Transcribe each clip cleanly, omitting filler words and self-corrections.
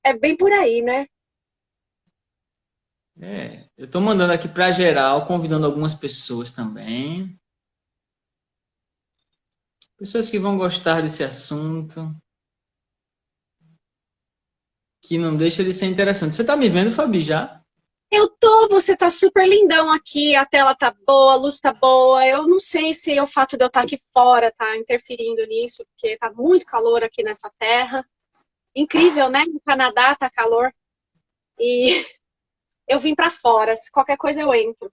É bem por aí, né? Eu tô mandando aqui para geral, convidando algumas pessoas também. Pessoas que vão gostar desse assunto, que não deixa de ser interessante. Você tá me vendo, Fabi, já? Eu tô, você tá super lindão aqui, a tela tá boa, a luz tá boa. Eu não sei se é o fato de eu estar aqui fora tá interferindo nisso, porque tá muito calor aqui nessa terra. Incrível, né? No Canadá tá calor. E eu vim pra fora, se qualquer coisa eu entro.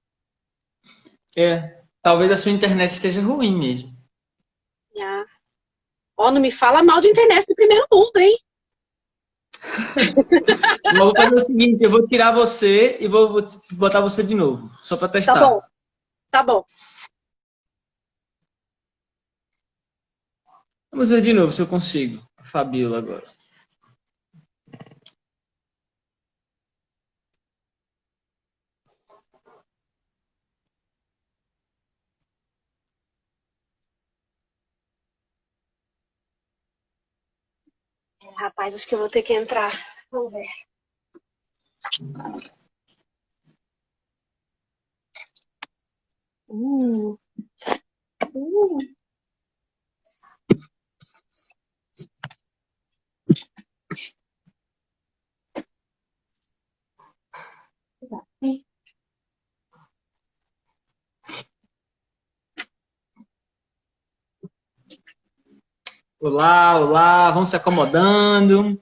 Talvez a sua internet esteja ruim mesmo. Ah. Ó, não me fala mal de internet do primeiro mundo, hein? Eu vou fazer o seguinte, eu vou tirar você e vou botar você de novo, só para Tá bom, testar. tá bom. Vamos ver de novo se eu consigo. A Fabiola agora. Rapaz, acho que eu vou ter que entrar. Vamos ver. Uh, uh. Olá, olá, vamos se acomodando.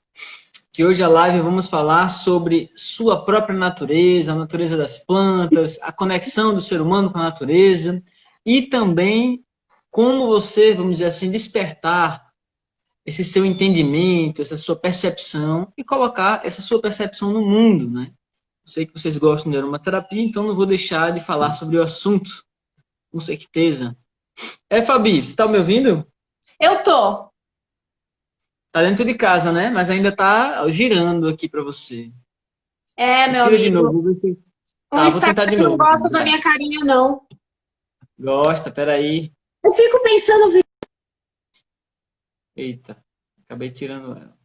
Que hoje a live vamos falar sobre sua própria natureza, a natureza das plantas, a conexão do ser humano com a natureza e também como você, vamos dizer assim, despertar esse seu entendimento, essa sua percepção e colocar essa sua percepção no mundo, né? Eu sei que vocês gostam de aromaterapia, então não vou deixar de falar sobre o assunto, com certeza. Fabi, você está me ouvindo? Eu tô. Tá dentro de casa, né? Mas ainda tá girando aqui para você. É, meu Tira de amigo. novo. O Tá, vou tentar Instagram de não novo. gosta da minha carinha, não. Gosta, peraí. Eu fico pensando, Eita, acabei tirando ela.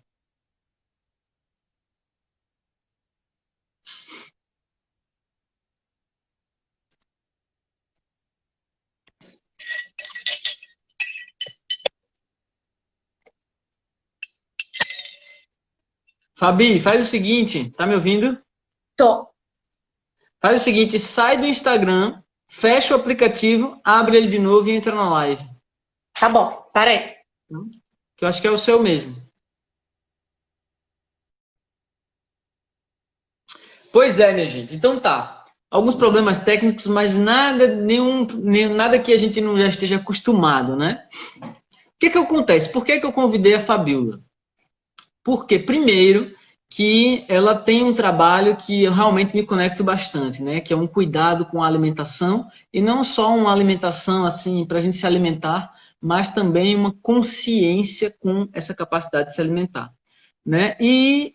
Fabi, faz o seguinte, tá me ouvindo? tô. Faz o seguinte, sai do Instagram, fecha o aplicativo, abre ele de novo e entra na live. Tá bom, peraí. Que eu acho que é o seu mesmo. Pois é, minha gente. Então tá. Alguns problemas técnicos, mas nada que a gente não já esteja acostumado, né? O que que acontece? Por que que eu convidei a Fabiola? Porque, primeiro, que ela tem um trabalho que eu realmente me conecto bastante, né? Que é um cuidado com a alimentação, e não só uma alimentação assim para a gente se alimentar, mas também uma consciência com essa capacidade de se alimentar, né? E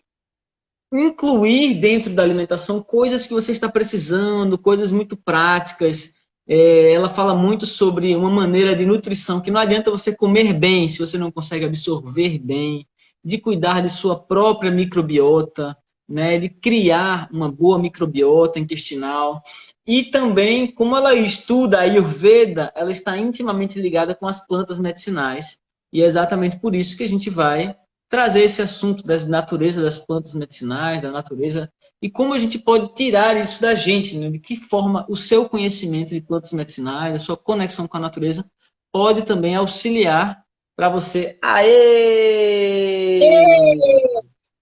incluir dentro da alimentação coisas que você está precisando, coisas muito práticas. Ela fala muito sobre uma maneira de nutrição, que não adianta você comer bem se você não consegue absorver bem, de cuidar de sua própria microbiota, né, de criar uma boa microbiota intestinal. E também, como ela estuda a Ayurveda, ela está intimamente ligada com as plantas medicinais. E é exatamente por isso que a gente vai trazer esse assunto da natureza das plantas medicinais, da natureza, e como a gente pode tirar isso da gente, né? De que forma o seu conhecimento de plantas medicinais, a sua conexão com a natureza, pode também auxiliar para você. Aê!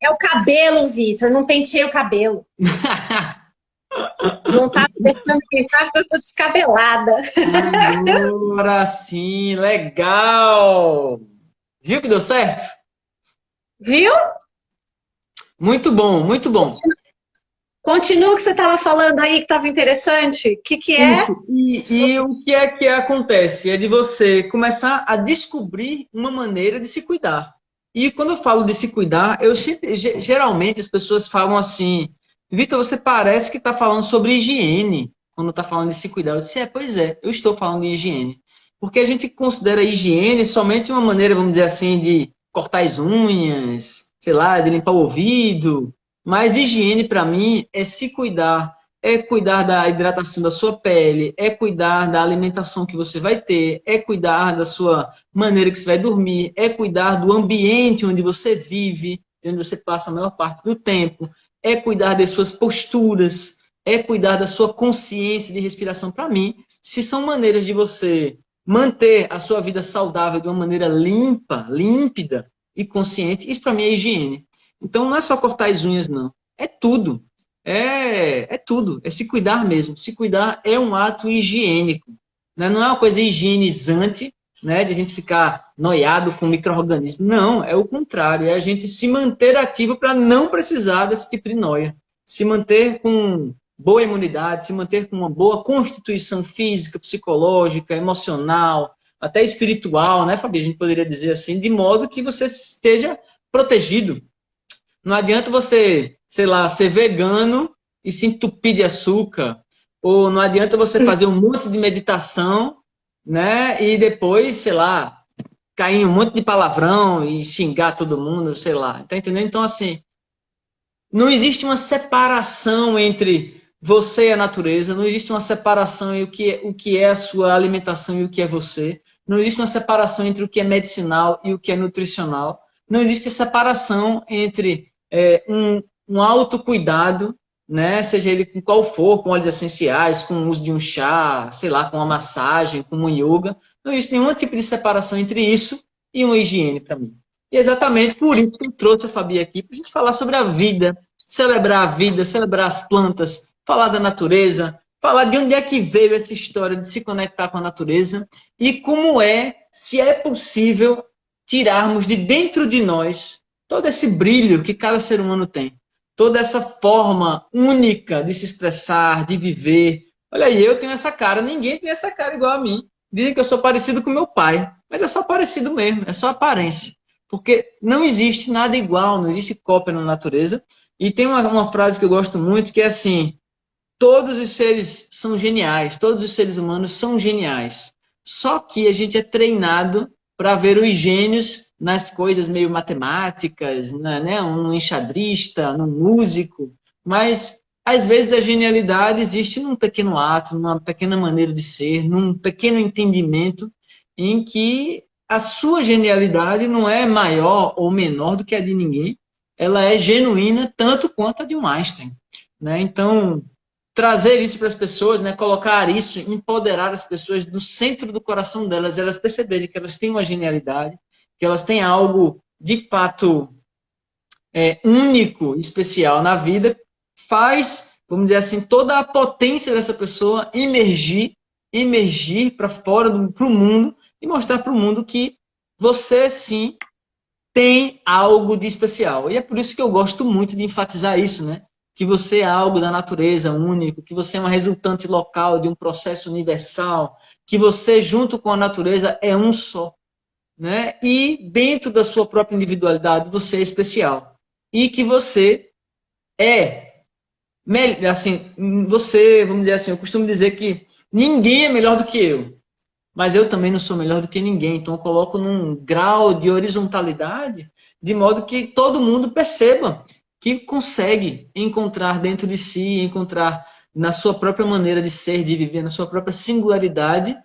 É o cabelo, Vitor. Não pentei o cabelo. Não tá me deixando pentar porque eu tô descabelada. Agora sim, legal! Viu que deu certo? Viu? Muito bom, muito bom. Continua o que você estava falando aí que estava interessante. O que que é? Isso. E o que é que acontece? É de você começar a descobrir uma maneira de se cuidar. E quando eu falo de se cuidar, geralmente as pessoas falam assim, Vitor, você parece que está falando sobre higiene quando está falando de se cuidar. Eu disse, pois é, eu estou falando de higiene. Porque a gente considera a higiene somente uma maneira, vamos dizer assim, de cortar as unhas, sei lá, de limpar o ouvido. Mas higiene, para mim, é se cuidar. É cuidar da hidratação da sua pele, é cuidar da alimentação que você vai ter, é cuidar da sua maneira que você vai dormir, é cuidar do ambiente onde você vive, onde você passa a maior parte do tempo, é cuidar das suas posturas, é cuidar da sua consciência de respiração. Para mim, se são maneiras de você manter a sua vida saudável de uma maneira limpa, límpida e consciente, isso para mim é higiene. Então não é só cortar as unhas, não. É tudo. É tudo. É se cuidar mesmo. Se cuidar é um ato higiênico. Né? Não é uma coisa higienizante, né? De a gente ficar noiado com micro-organismos. Não, é o contrário. É a gente se manter ativo para não precisar desse tipo de noia. Se manter com boa imunidade, se manter com uma boa constituição física, psicológica, emocional, até espiritual, né, Fabi? A gente poderia dizer assim, de modo que você esteja protegido. Não adianta você, sei lá, ser vegano e se entupir de açúcar. Ou não adianta você fazer um monte de meditação, né? E depois, sei lá, cair em um monte de palavrão e xingar todo mundo, sei lá. Tá entendendo? Então, assim, não existe uma separação entre você e a natureza, não existe uma separação entre o que é a sua alimentação e o que é você. Não existe uma separação entre o que é medicinal e o que é nutricional. Não existe separação entre um autocuidado, né? Seja ele com qual for, com óleos essenciais, com o uso de um chá, sei lá, com uma massagem, com um yoga. Não existe nenhum tipo de separação entre isso e uma higiene para mim. E é exatamente por isso que eu trouxe a Fabi aqui, para a gente falar sobre a vida, celebrar as plantas, falar da natureza, falar de onde é que veio essa história de se conectar com a natureza e como se é possível tirarmos de dentro de nós todo esse brilho que cada ser humano tem, toda essa forma única de se expressar, de viver. Olha aí, eu tenho essa cara, ninguém tem essa cara igual a mim. Dizem que eu sou parecido com meu pai, mas é só parecido mesmo, é só aparência. Porque não existe nada igual, não existe cópia na natureza. E tem uma frase que eu gosto muito, que é assim: todos os seres são geniais, todos os seres humanos são geniais. Só que a gente é treinado para ver os gênios nas coisas meio matemáticas, né? Um enxadrista, num músico. Mas, às vezes, a genialidade existe num pequeno ato, numa pequena maneira de ser, num pequeno entendimento em que a sua genialidade não é maior ou menor do que a de ninguém. Ela é genuína tanto quanto a de um Einstein. Né? Então, trazer isso para as pessoas, né? Colocar isso, empoderar as pessoas do centro do coração delas, elas perceberem que elas têm uma genialidade, que elas têm algo de fato único, especial na vida, faz, vamos dizer assim, toda a potência dessa pessoa emergir para fora, para o mundo, e mostrar para o mundo que você, sim, tem algo de especial. E é por isso que eu gosto muito de enfatizar isso, né? Que você é algo da natureza único, que você é uma resultante local de um processo universal, que você, junto com a natureza, é um só. Né? E dentro da sua própria individualidade, você é especial. E que você assim, você, vamos dizer assim, eu costumo dizer que ninguém é melhor do que eu, mas eu também não sou melhor do que ninguém. Então eu coloco num grau de horizontalidade, de modo que todo mundo perceba que consegue encontrar dentro de si, encontrar na sua própria maneira de ser, de viver, na sua própria singularidade,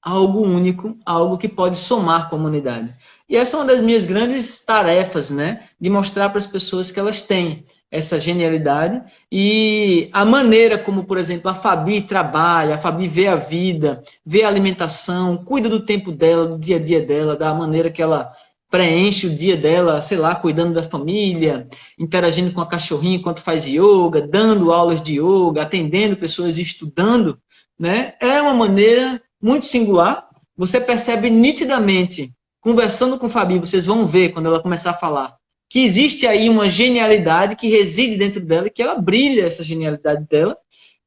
algo único, algo que pode somar com a humanidade. E essa é uma das minhas grandes tarefas, né? De mostrar para as pessoas que elas têm essa genialidade e a maneira como, por exemplo, a Fabi trabalha, a Fabi vê a vida, vê a alimentação, cuida do tempo dela, do dia a dia dela, da maneira que ela preenche o dia dela, sei lá, cuidando da família, interagindo com a cachorrinha enquanto faz yoga, dando aulas de yoga, atendendo pessoas e estudando, né? É uma maneira muito singular. Você percebe nitidamente, conversando com a Fabi, vocês vão ver quando ela começar a falar, que existe aí uma genialidade que reside dentro dela e que ela brilha essa genialidade dela.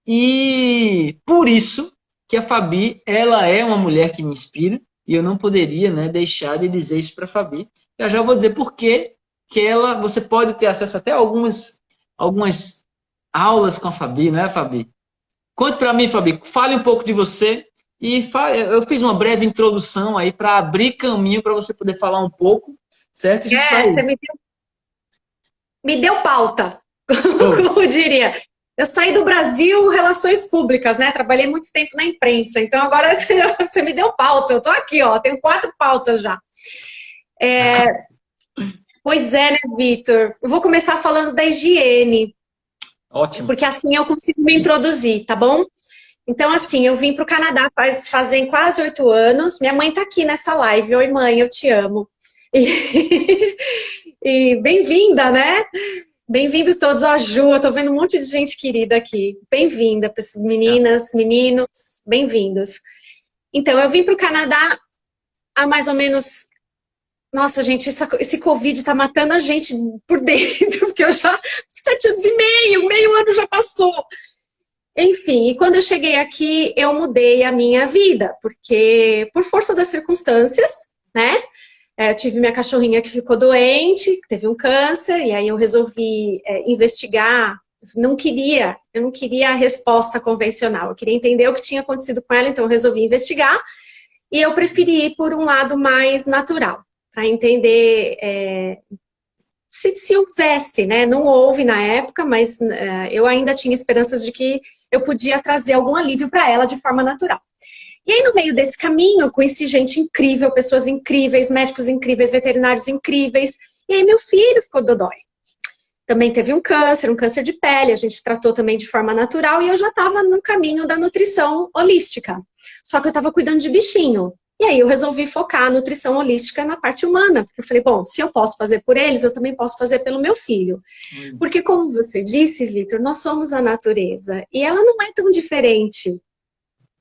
E por isso que a Fabi, ela é uma mulher que me inspira e eu não poderia, né, deixar de dizer isso para a Fabi. Eu já vou dizer por que você pode ter acesso até a algumas aulas com a Fabi, né, Fabi? Conte para mim, Fabi, fale um pouco de você e eu fiz uma breve introdução aí para abrir caminho para você poder falar um pouco, certo? Você me deu me deu pauta, Foi. como diria. Eu saí do Brasil, relações públicas, né? Trabalhei muito tempo na imprensa, então agora você me deu pauta. Eu tô aqui, ó, tenho 4 pautas já. Pois é, né, Vitor? Eu vou começar falando da higiene, Ótimo. porque assim eu consigo me introduzir, tá bom? Então, assim, eu vim para o Canadá fazem quase 8 anos. Minha mãe tá aqui nessa live. Oi, mãe, eu te amo. E, e bem-vinda, né? Bem-vindo todos, ó, Ju, eu tô vendo um monte de gente querida aqui. Bem-vinda, meninas, meninos, bem-vindos. Então, eu vim para o Canadá há mais ou menos... Nossa, gente, esse Covid tá matando a gente por dentro, porque eu já... 7 anos e meio ano já passou. Enfim, e quando eu cheguei aqui, eu mudei a minha vida, porque por força das circunstâncias, né? Eu tive minha cachorrinha que ficou doente, que teve um câncer, e aí eu resolvi investigar. Eu não queria a resposta convencional, eu queria entender o que tinha acontecido com ela, então eu resolvi investigar, e eu preferi ir por um lado mais natural, para entender se houvesse, né? Não houve na época, mas eu ainda tinha esperanças de que eu podia trazer algum alívio para ela de forma natural. E aí, no meio desse caminho, eu conheci gente incrível, pessoas incríveis, médicos incríveis, veterinários incríveis. E aí, meu filho ficou dodói. Também teve um câncer de pele, a gente tratou também de forma natural, e eu já estava no caminho da nutrição holística. Só que eu estava cuidando de bichinho. E aí eu resolvi focar a nutrição holística na parte humana, porque eu falei, bom, se eu posso fazer por eles, eu também posso fazer pelo meu filho. Porque como você disse, Vitor, nós somos a natureza, e ela não é tão diferente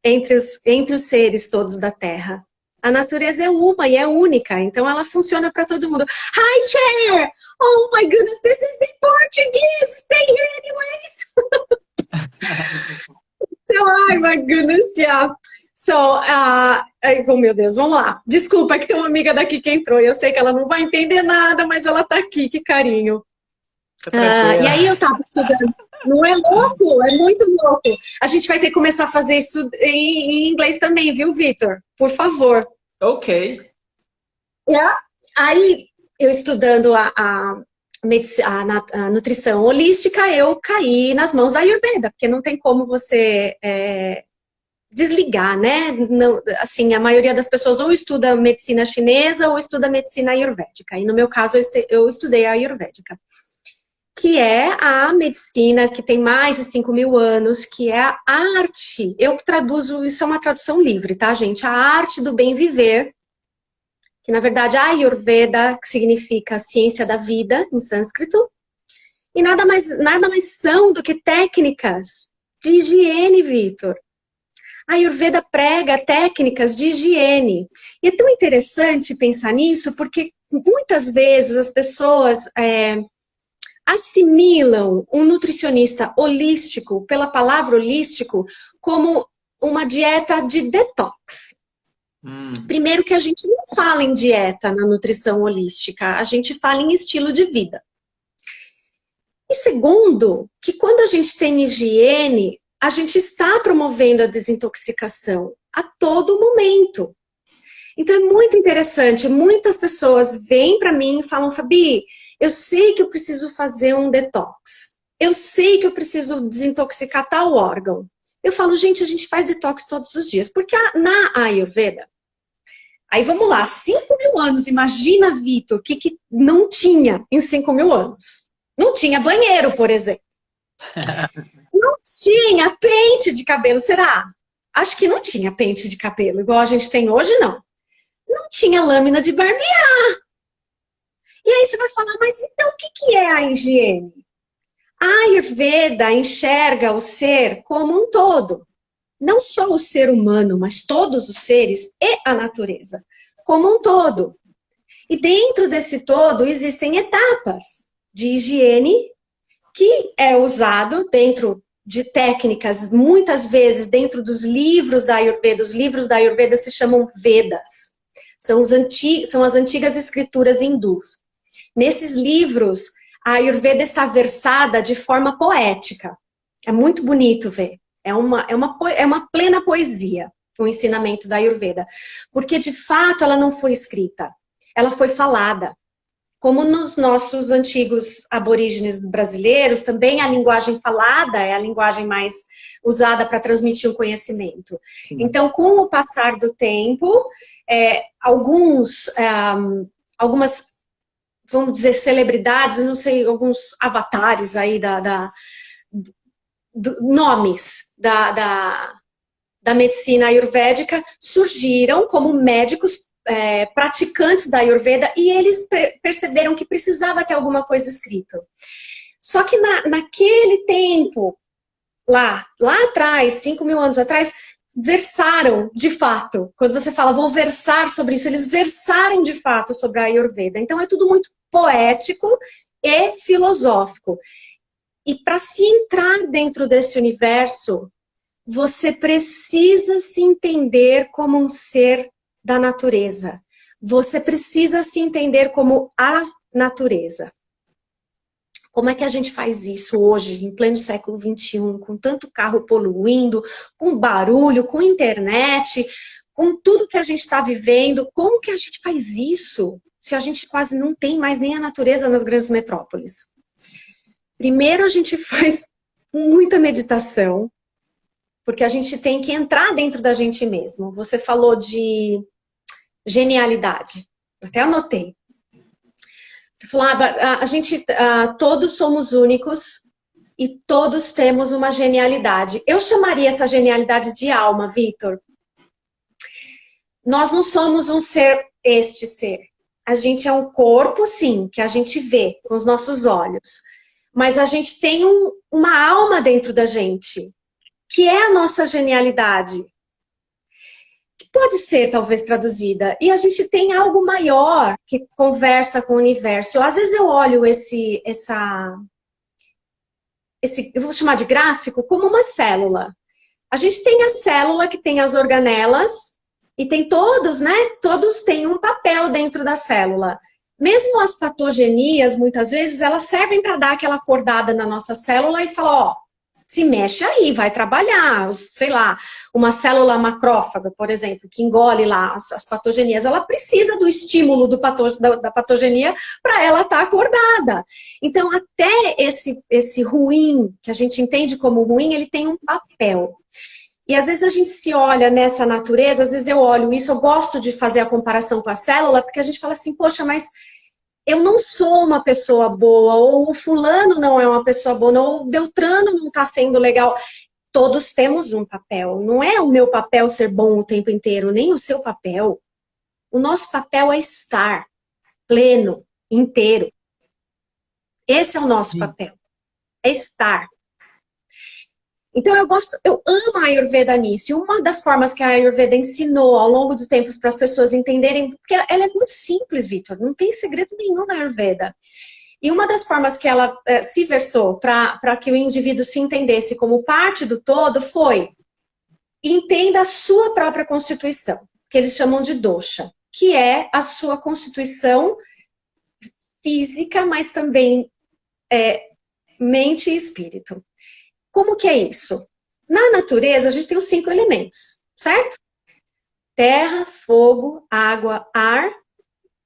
entre os seres todos da Terra. A natureza é uma e é única, então ela funciona para todo mundo. Hi, Cher! Oh my goodness, this is in Portuguese! Stay here anyways! So, oh my goodness, yeah. So, oh meu Deus, vamos lá. Desculpa, é que tem uma amiga daqui que entrou e eu sei que ela não vai entender nada, mas ela tá aqui, que carinho. E aí eu tava estudando. Não é louco? É muito louco. A gente vai ter que começar a fazer isso em inglês também, viu, Vitor? Por favor. Ok. Aí, eu estudando a nutrição holística, eu caí nas mãos da Ayurveda, porque não tem como você desligar, né? Não, assim, a maioria das pessoas ou estuda medicina chinesa ou estuda medicina ayurvédica. E no meu caso, eu estudei a ayurvédica, que é a medicina que tem mais de 5.000 anos, que é a arte. Eu traduzo, isso é uma tradução livre, tá, gente? A arte do bem viver, que na verdade a Ayurveda, que significa ciência da vida, em sânscrito, e nada mais são do que técnicas de higiene, Vitor. A Ayurveda prega técnicas de higiene. E é tão interessante pensar nisso, porque muitas vezes as pessoas assimilam um nutricionista holístico, pela palavra holístico, como uma dieta de detox. Primeiro que a gente não fala em dieta na nutrição holística, a gente fala em estilo de vida. E segundo, que quando a gente tem higiene, a gente está promovendo a desintoxicação a todo momento. Então é muito interessante, muitas pessoas vêm para mim e falam, Fabi, eu sei que eu preciso fazer um detox, eu sei que eu preciso desintoxicar tal órgão. Eu falo, gente, a gente faz detox todos os dias, porque na Ayurveda, aí vamos lá, 5.000 anos, imagina, Vitor, o que não tinha em 5.000 anos? Não tinha banheiro, por exemplo. Não tinha pente de cabelo, será? Acho que não tinha pente de cabelo, igual a gente tem hoje, não. Não tinha lâmina de barbear. E aí você vai falar, mas então o que é a higiene? A Ayurveda enxerga o ser como um todo. Não só o ser humano, mas todos os seres e a natureza, como um todo. E dentro desse todo existem etapas de higiene que é usado dentro de técnicas, muitas vezes dentro dos livros da Ayurveda. Os livros da Ayurveda se chamam Vedas. São as antigas escrituras hindus. Nesses livros, a Ayurveda está versada de forma poética. É muito bonito ver. É uma plena poesia o ensinamento da Ayurveda. Porque, de fato, ela não foi escrita. Ela foi falada. como nos nossos antigos aborígenes brasileiros, também a linguagem falada é a linguagem mais usada para transmitir o conhecimento. Sim. Então, com o passar do tempo, algumas, vamos dizer, celebridades, não sei, alguns avatares aí nomes da medicina ayurvédica surgiram como médicos praticantes da Ayurveda, e eles perceberam que precisava ter alguma coisa escrita. Só que naquele tempo, lá atrás, 5.000 anos atrás, versaram de fato. Quando você fala, vou versar sobre isso, eles versaram de fato sobre a Ayurveda. Então é tudo muito poético e filosófico. E para se entrar dentro desse universo, você precisa se entender como um ser da natureza. Você precisa se entender como a natureza. Como é que a gente faz isso hoje, em pleno século XXI, com tanto carro poluindo, com barulho, com internet, com tudo que a gente está vivendo? Como que a gente faz isso, se a gente quase não tem mais nem a natureza nas grandes metrópoles? Primeiro a gente faz muita meditação, porque a gente tem que entrar dentro da gente mesmo. Você falou de genialidade. Até anotei. Você falou, todos somos únicos e todos temos uma genialidade. Eu chamaria essa genialidade de alma, Vitor. Nós não somos um ser, este ser. A gente é um corpo, sim, que a gente vê com os nossos olhos. Mas a gente tem uma alma dentro da gente, que é a nossa genialidade, que pode ser talvez traduzida. E a gente tem algo maior que conversa com o universo. Às vezes eu olho eu vou chamar de gráfico, como uma célula. A gente tem a célula que tem as organelas e tem todos, né? Todos têm um papel dentro da célula. Mesmo as patogenias, muitas vezes, elas servem para dar aquela acordada na nossa célula e falar, ó, se mexe aí, vai trabalhar, sei lá, uma célula macrófaga, por exemplo, que engole lá as patogenias, ela precisa do estímulo da patogenia para ela estar acordada. Então, até esse ruim, que a gente entende como ruim, ele tem um papel. E às vezes a gente se olha nessa natureza, às vezes eu olho isso, eu gosto de fazer a comparação com a célula, porque a gente fala assim, poxa, mas eu não sou uma pessoa boa, ou o fulano não é uma pessoa boa, ou o Beltrano não está sendo legal. Todos temos um papel. Não é o meu papel ser bom o tempo inteiro, nem o seu papel. O nosso papel é estar pleno, inteiro. Esse é o nosso papel. É estar. Então eu amo a Ayurveda nisso. E uma das formas que a Ayurveda ensinou ao longo dos tempos para as pessoas entenderem, porque ela é muito simples, Vitor, não tem segredo nenhum na Ayurveda. E uma das formas que ela se versou para que o indivíduo se entendesse como parte do todo foi: entenda a sua própria constituição, que eles chamam de dosha, que é a sua constituição física, mas também mente e espírito. Como que é isso? Na natureza, a gente tem os 5 elementos, certo? Terra, fogo, água, ar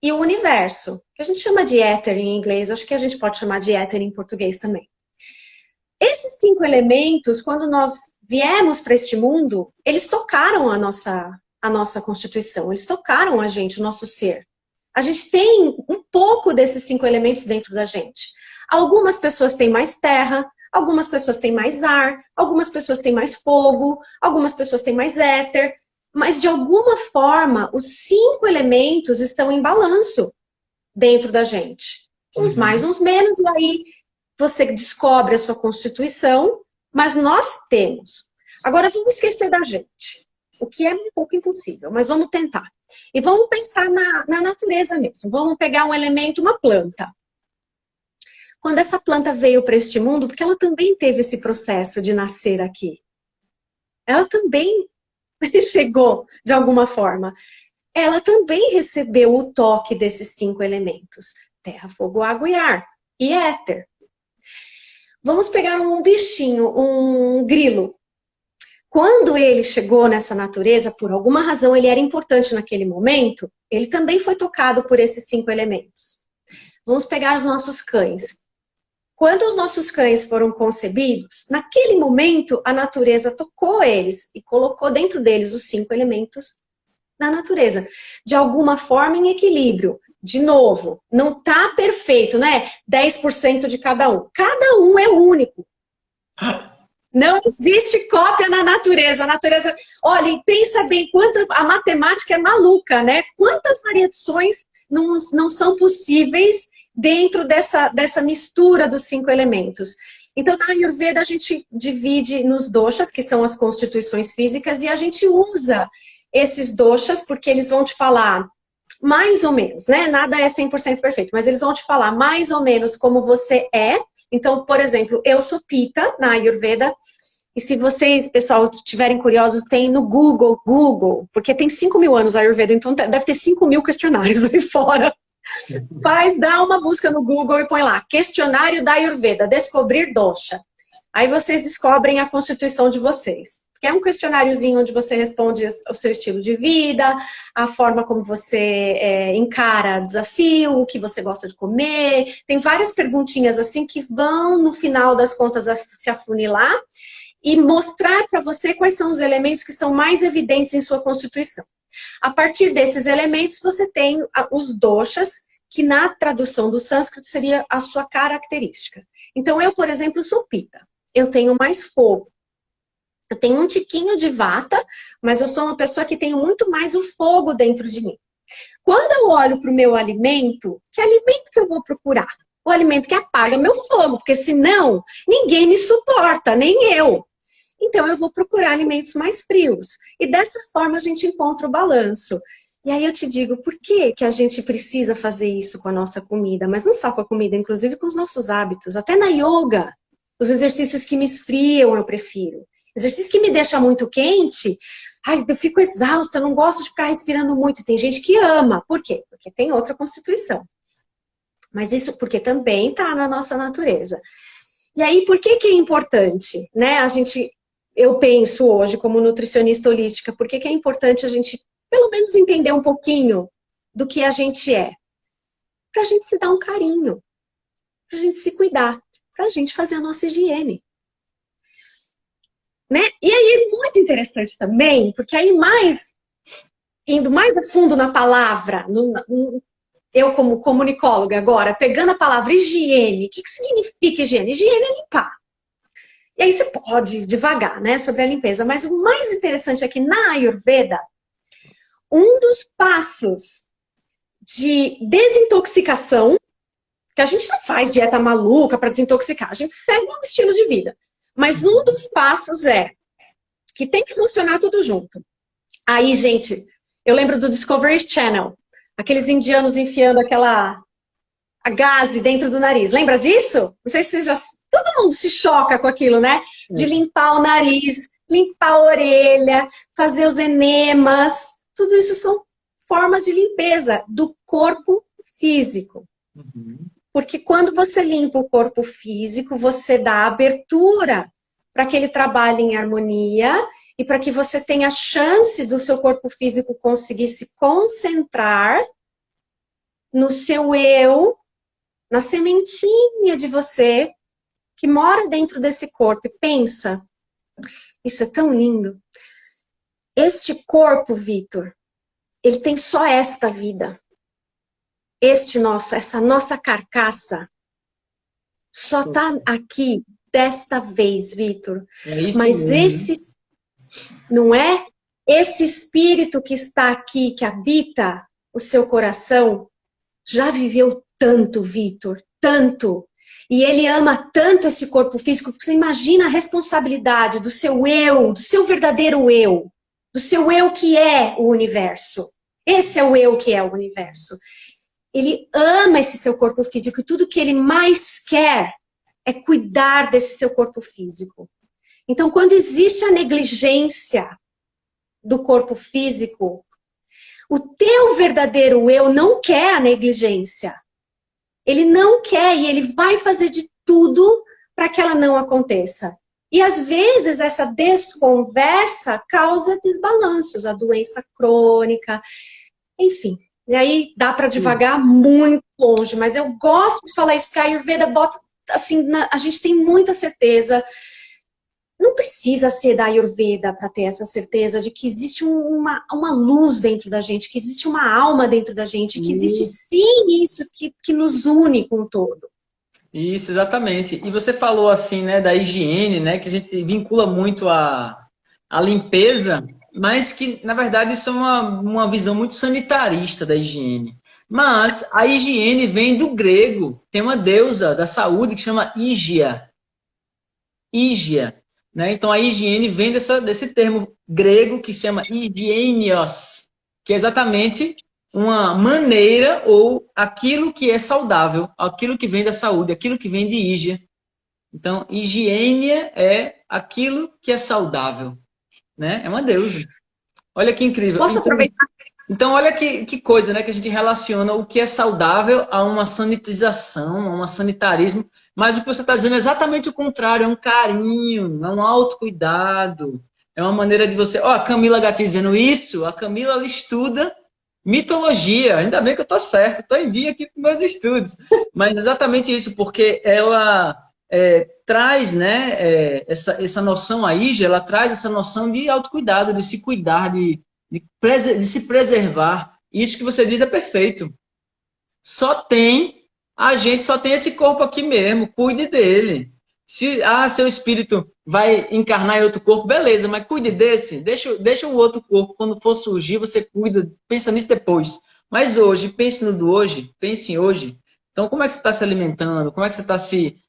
e o universo, que a gente chama de éter em inglês, acho que a gente pode chamar de éter em português também. Esses 5 elementos, quando nós viemos para este mundo, eles tocaram a nossa constituição, eles tocaram a gente, o nosso ser. A gente tem um pouco desses 5 elementos dentro da gente. Algumas pessoas têm mais terra, algumas pessoas têm mais ar, algumas pessoas têm mais fogo, algumas pessoas têm mais éter, mas de alguma forma os 5 elementos estão em balanço dentro da gente. Uns mais, uns menos, e aí você descobre a sua constituição, mas nós temos. Agora vamos esquecer da gente, o que é um pouco impossível, mas vamos tentar. E vamos pensar na natureza mesmo. Vamos pegar um elemento, uma planta. Quando essa planta veio para este mundo, porque ela também teve esse processo de nascer aqui. Ela também chegou de alguma forma. Ela também recebeu o toque desses 5 elementos. Terra, fogo, água e ar. E éter. Vamos pegar um bichinho, um grilo. Quando ele chegou nessa natureza, por alguma razão ele era importante naquele momento, ele também foi tocado por esses 5 elementos. Vamos pegar os nossos cães. Quando os nossos cães foram concebidos, naquele momento a natureza tocou eles e colocou dentro deles os 5 elementos da natureza. De alguma forma em equilíbrio. De novo, não tá perfeito, né? 10% de cada um. Cada um é único. Não existe cópia na natureza. A natureza, olha, e pensa bem, quanto a matemática é maluca, né? Quantas variações não são possíveis dentro dessa mistura dos 5 elementos. Então, na Ayurveda, a gente divide nos doshas, que são as constituições físicas, e a gente usa esses doshas porque eles vão te falar mais ou menos, né? Nada é 100% perfeito, mas eles vão te falar mais ou menos como você é. Então, por exemplo, eu sou Pitta na Ayurveda, e se vocês, pessoal, estiverem curiosos, tem no Google, porque tem 5.000 anos a Ayurveda, então deve ter 5.000 questionários aí fora. Dá uma busca no Google e põe lá, questionário da Ayurveda, descobrir dosha. Aí vocês descobrem a constituição de vocês. Que é um questionáriozinho onde você responde o seu estilo de vida, a forma como você encara desafio, o que você gosta de comer. Tem várias perguntinhas assim que vão, no final das contas, se afunilar e mostrar para você quais são os elementos que estão mais evidentes em sua constituição. A partir desses elementos, você tem os doshas, que na tradução do sânscrito seria a sua característica. Então, eu, por exemplo, sou Pitta. Eu tenho mais fogo. Eu tenho um tiquinho de vata, mas eu sou uma pessoa que tem muito mais o fogo dentro de mim. Quando eu olho para o meu alimento, que alimento que eu vou procurar? O alimento que apaga meu fogo, porque senão ninguém me suporta, nem eu. Então eu vou procurar alimentos mais frios. E dessa forma a gente encontra o balanço. E aí eu te digo, por que que a gente precisa fazer isso com a nossa comida? Mas não só com a comida, inclusive com os nossos hábitos. Até na yoga, os exercícios que me esfriam eu prefiro. Exercício que me deixa muito quente, ai, eu fico exausta, eu não gosto de ficar respirando muito. Tem gente que ama. Por quê? Porque tem outra constituição. Mas isso porque também está na nossa natureza. E aí, por que que é importante? Né? Eu penso hoje, como nutricionista holística, por que que é importante a gente, pelo menos, entender um pouquinho do que a gente é? Para a gente se dar um carinho, para a gente se cuidar, para a gente fazer a nossa higiene. Né? E aí é muito interessante também, porque aí indo mais a fundo na palavra, eu como comunicóloga agora, pegando a palavra higiene, o que significa higiene? Higiene é limpar. E aí você pode ir devagar, né, sobre a limpeza, mas o mais interessante é que na Ayurveda, um dos passos de desintoxicação, que a gente não faz dieta maluca para desintoxicar, a gente segue um estilo de vida. Mas um dos passos é que tem que funcionar tudo junto. Aí, gente, eu lembro do Discovery Channel. Aqueles indianos enfiando a gaze dentro do nariz. Lembra disso? Não sei se todo mundo se choca com aquilo, né? De limpar o nariz, limpar a orelha, fazer os enemas. Tudo isso são formas de limpeza do corpo físico. Porque quando você limpa o corpo físico, você dá abertura para que ele trabalhe em harmonia e para que você tenha a chance do seu corpo físico conseguir se concentrar no seu eu, na sementinha de você que mora dentro desse corpo. E pensa, isso é tão lindo. Este corpo, Vitor, ele tem só esta vida. Essa nossa carcaça só tá aqui desta vez, Vitor. Mas não é? Esse espírito que está aqui, que habita o seu coração, já viveu tanto, Vitor, tanto. E ele ama tanto esse corpo físico, porque você imagina a responsabilidade do seu eu, do seu verdadeiro eu, do seu eu que é o universo. Esse é o eu que é o universo. Ele ama esse seu corpo físico e tudo que ele mais quer é cuidar desse seu corpo físico. Então, quando existe a negligência do corpo físico, o teu verdadeiro eu não quer a negligência. Ele não quer e ele vai fazer de tudo para que ela não aconteça. E às vezes essa desconversa causa desbalanços, a doença crônica, enfim. E aí dá para divagar muito longe, mas eu gosto de falar isso, porque a Ayurveda bota, assim, a gente tem muita certeza. Não precisa ser da Ayurveda para ter essa certeza de que existe uma luz dentro da gente, que existe uma alma dentro da gente, que existe sim isso que nos une com o todo. Isso, exatamente. E você falou assim, né, da higiene, né, que a gente vincula muito a limpeza, mas que, na verdade, isso é uma visão muito sanitarista da higiene. Mas a higiene vem do grego. Tem uma deusa da saúde que chama Hygia. Hygia, né? Então a higiene vem desse termo grego que se chama hygienios, que é exatamente uma maneira ou aquilo que é saudável, aquilo que vem da saúde, aquilo que vem de higia. Então, higiene é aquilo que é saudável, né? É uma deusa. Olha que incrível. Posso aproveitar? Então, olha que coisa, né? Que a gente relaciona o que é saudável a uma sanitização, a um sanitarismo. Mas o que você está dizendo é exatamente o contrário. É um carinho, é um autocuidado. É uma maneira de você... Ó, a Camila Gatti dizendo isso. A Camila, ela estuda mitologia. Ainda bem que eu estou certo. Estou em dia aqui com meus estudos. Mas exatamente isso, porque ela traz, né, essa noção aí, ela traz essa noção de autocuidado, de se cuidar, de se preservar. Isso que você diz é perfeito. A gente só tem esse corpo aqui mesmo, cuide dele. Se seu espírito vai encarnar em outro corpo, beleza, mas cuide desse, deixa o outro corpo, quando for surgir, você cuida, pensa nisso depois. Mas hoje, pense no do hoje, pense em hoje. Então, como é que você está se alimentando? Como é que você está se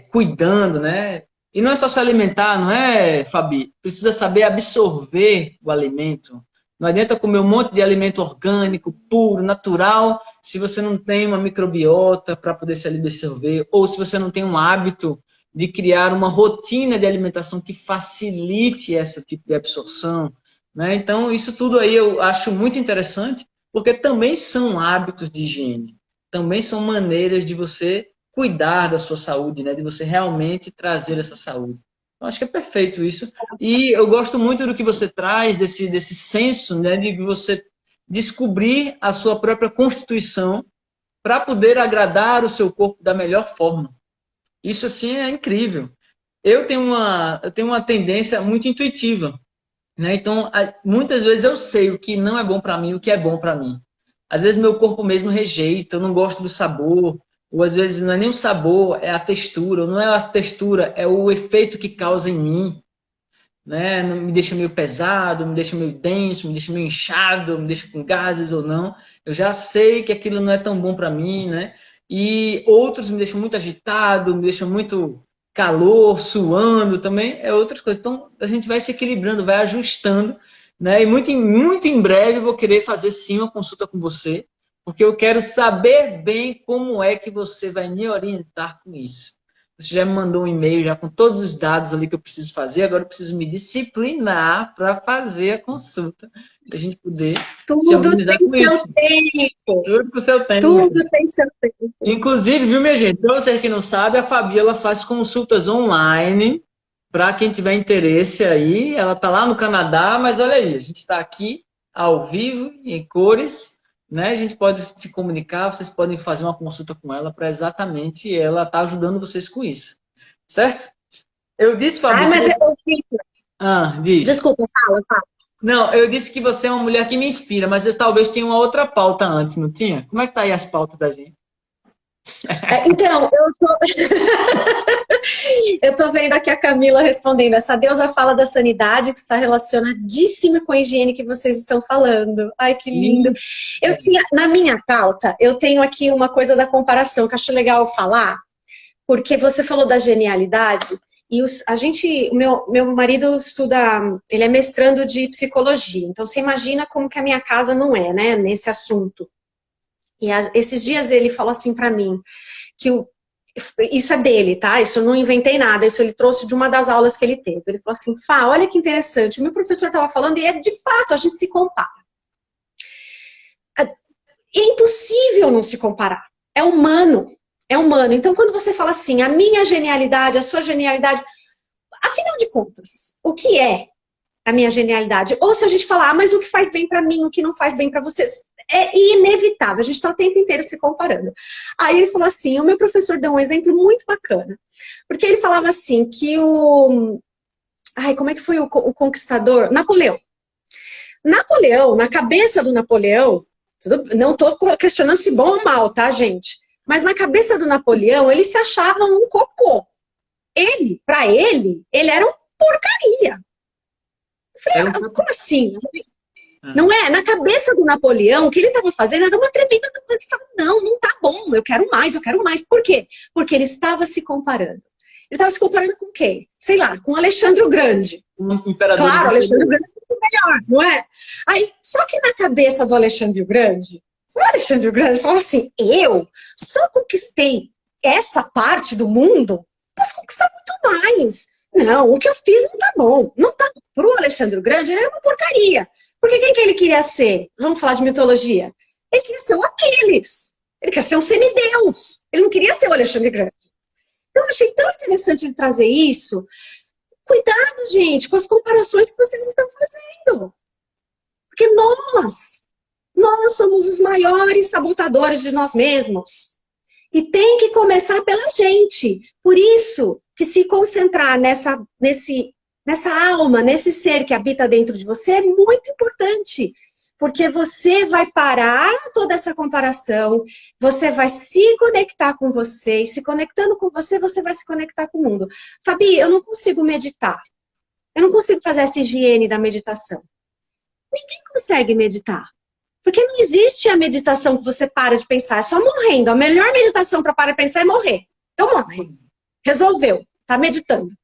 cuidando, né? E não é só se alimentar, não é, Fabi? Precisa saber absorver o alimento. Não adianta comer um monte de alimento orgânico, puro, natural, se você não tem uma microbiota para poder se absorver, ou se você não tem um hábito de criar uma rotina de alimentação que facilite esse tipo de absorção, né? Então, isso tudo aí eu acho muito interessante, porque também são hábitos de higiene, também são maneiras de você cuidar da sua saúde, né? De você realmente trazer essa saúde. Eu acho que é perfeito isso. E eu gosto muito do que você traz, desse senso, né? De você descobrir a sua própria constituição para poder agradar o seu corpo da melhor forma. Isso, assim, é incrível. Eu tenho uma tendência muito intuitiva, né? Então, muitas vezes eu sei o que não é bom para mim, o que é bom para mim. Às vezes meu corpo mesmo rejeita, eu não gosto do sabor, ou às vezes não é nem o sabor, é a textura, ou não é a textura, é o efeito que causa em mim, né? Me deixa meio pesado, me deixa meio denso, me deixa meio inchado, me deixa com gases ou não. Eu já sei que aquilo não é tão bom para mim, né? E outros me deixam muito agitado, me deixam muito calor, suando também, é outras coisas. Então a gente vai se equilibrando, vai ajustando, né? E muito em breve eu vou querer fazer sim uma consulta com você, porque eu quero saber bem como é que você vai me orientar com isso. Você já me mandou um e-mail já com todos os dados ali que eu preciso fazer, agora eu preciso me disciplinar para fazer a consulta, para a gente poder se Tudo organizar tem com seu isso. tempo. Tudo com o seu tempo. Tudo tem seu tempo. Inclusive, viu, minha gente? Para você que não sabe, a Fabi ela faz consultas online. Para quem tiver interesse aí, ela está lá no Canadá, mas olha aí, a gente está aqui ao vivo, em cores, né? A gente pode se comunicar, vocês podem fazer uma consulta com ela para exatamente ela estar ajudando vocês com isso. Certo? Eu disse, Fabi... Ai, mas eu Victor. Diz. Desculpa, fala. Não, eu disse que você é uma mulher que me inspira, mas eu talvez tenha uma outra pauta antes, não tinha? Como é que tá aí as pautas da gente? Então, eu tô vendo aqui a Camila respondendo. Essa deusa fala da sanidade, que está relacionadíssima com a higiene que vocês estão falando. Ai, que lindo. Eu tinha, na minha pauta, eu tenho aqui uma coisa da comparação, que eu acho legal falar, porque você falou da genialidade, e o meu marido estuda, ele é mestrando de psicologia, então você imagina como que a minha casa não é, né, nesse assunto. E esses dias ele falou assim pra mim, que isso é dele, tá? Isso eu não inventei nada, isso ele trouxe de uma das aulas que ele teve. Ele falou assim, Fá, olha que interessante, o meu professor estava falando e de fato a gente se compara. É impossível não se comparar, é humano. É humano. Então, quando você fala assim, a minha genialidade, a sua genialidade, afinal de contas, o que é a minha genialidade? Ou se a gente falar, mas o que faz bem pra mim, o que não faz bem pra vocês? é inevitável, a gente está o tempo inteiro se comparando. Aí ele falou assim, o meu professor deu um exemplo muito bacana, porque ele falava assim, que o... Ai, como é que foi o conquistador? Napoleão. Napoleão, na cabeça do Napoleão, não estou questionando se bom ou mal, tá, gente? Mas na cabeça do Napoleão, ele se achava um cocô. Ele, pra ele era uma porcaria. Eu falei, como assim? Não é? Na cabeça do Napoleão, o que ele estava fazendo era uma tremenda coisa. Ele falava, não, não tá bom, eu quero mais, eu quero mais. Por quê? Porque ele estava se comparando. Ele estava se comparando com quem? Sei lá, com Alexandre o Grande. Claro, Alexandre o Grande é muito melhor, não é? Aí, só que na cabeça do Alexandre o Grande falava assim, eu só conquistei essa parte do mundo, posso conquistar muito mais. Não, o que eu fiz não tá bom. Não tá bom. Pro Alexandre o Grande, ele era uma porcaria. Porque quem que ele queria ser? Vamos falar de mitologia. Ele queria ser o Aquiles. Ele queria ser um semideus. Ele não queria ser o Alexandre o Grande. Então, eu achei tão interessante ele trazer isso. Cuidado, gente, com as comparações que vocês estão fazendo. Porque nós somos os maiores sabotadores de nós mesmos. E tem que começar pela gente. Por isso que se concentrar nessa alma, nesse ser que habita dentro de você é muito importante. Porque você vai parar toda essa comparação, você vai se conectar com você, e se conectando com você, você vai se conectar com o mundo. Fabi, eu não consigo meditar. Eu não consigo fazer essa higiene da meditação. Ninguém consegue meditar. Porque não existe a meditação que você para de pensar, é só morrendo. A melhor meditação para parar de pensar é morrer. Então morre. Resolveu. Tá meditando.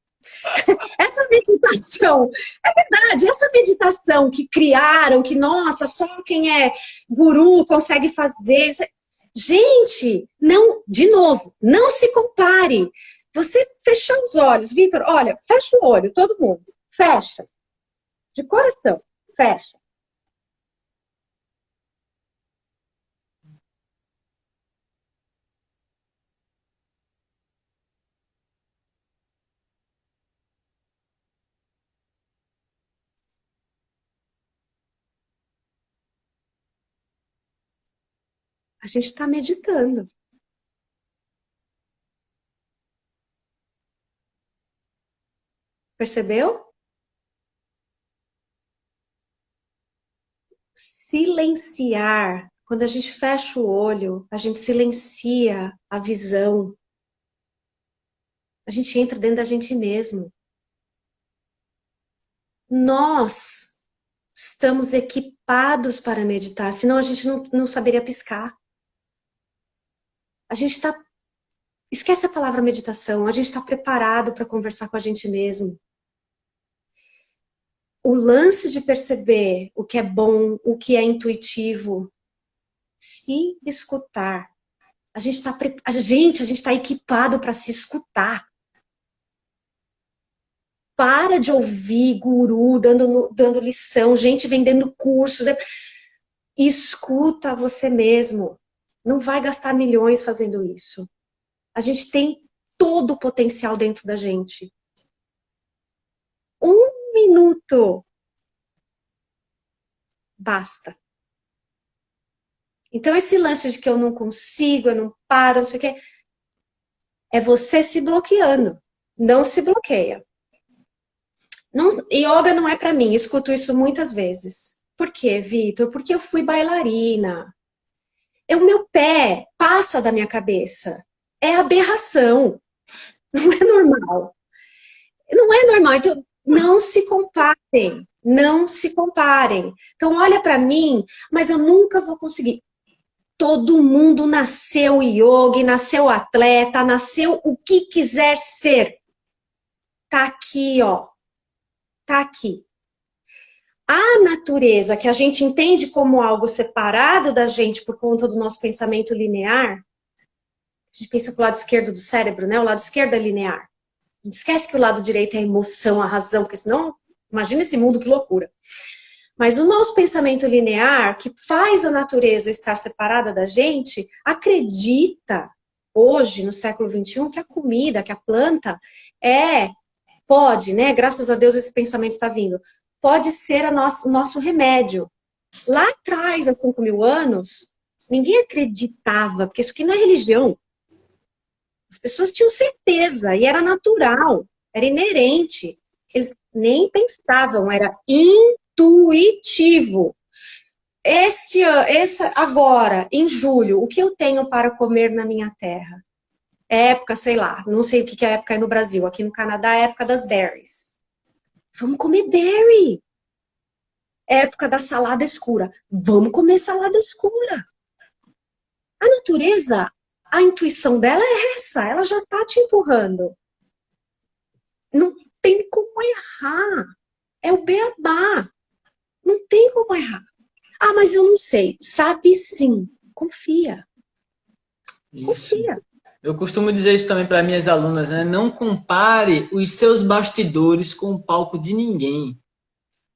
Essa meditação, é verdade, essa meditação que criaram, que, nossa, só quem é guru consegue fazer. Gente, não, de novo, não se compare. Você fechou os olhos, Vitor, olha, fecha o olho, todo mundo. Fecha. De coração, fecha. A gente está meditando. Percebeu? Silenciar. Quando a gente fecha o olho, a gente silencia a visão. A gente entra dentro da gente mesmo. Nós estamos equipados para meditar, senão a gente não saberia piscar. A gente está... Esquece a palavra meditação, a gente está preparado para conversar com a gente mesmo. O lance de perceber o que é bom, o que é intuitivo, se escutar. A gente está equipado para se escutar. Para de ouvir guru dando lição, gente vendendo curso. Escuta você mesmo. Não vai gastar milhões fazendo isso. A gente tem todo o potencial dentro da gente. 1 minuto. Basta. Então, esse lance de que eu não consigo, eu não paro, não sei o quê, é você se bloqueando. Não se bloqueia. Não, yoga não é para mim, escuto isso muitas vezes. Por quê, Vitor? Porque eu fui bailarina. O meu pé passa da minha cabeça. É aberração. Não é normal. Não é normal. Então, não se comparem. Não se comparem. Então, olha para mim, mas eu nunca vou conseguir. Todo mundo nasceu yogi, nasceu atleta, nasceu o que quiser ser. Tá aqui, ó. Tá aqui. A natureza, que a gente entende como algo separado da gente por conta do nosso pensamento linear, a gente pensa pro lado esquerdo do cérebro, né? O lado esquerdo é linear. A gente esquece que o lado direito é a emoção, a razão, porque senão, imagina esse mundo, que loucura. Mas o nosso pensamento linear, que faz a natureza estar separada da gente, acredita, hoje, no século XXI, que a comida, que a planta pode, né? Graças a Deus esse pensamento está vindo. Pode ser o nosso remédio. Lá atrás, há 5 mil anos, ninguém acreditava, porque isso aqui não é religião. As pessoas tinham certeza, e era natural, era inerente. Eles nem pensavam, era intuitivo. Agora, em julho, o que eu tenho para comer na minha terra? É época, sei lá, não sei o que é época aí no Brasil. Aqui no Canadá é época das berries. Vamos comer berry. É época da salada escura. Vamos comer salada escura. A natureza, a intuição dela é essa. Ela já tá te empurrando. Não tem como errar. É o beabá. Não tem como errar. Ah, mas eu não sei. Sabe sim. Confia. Isso. Confia. Eu costumo dizer isso também para minhas alunas, né? Não compare os seus bastidores com o palco de ninguém.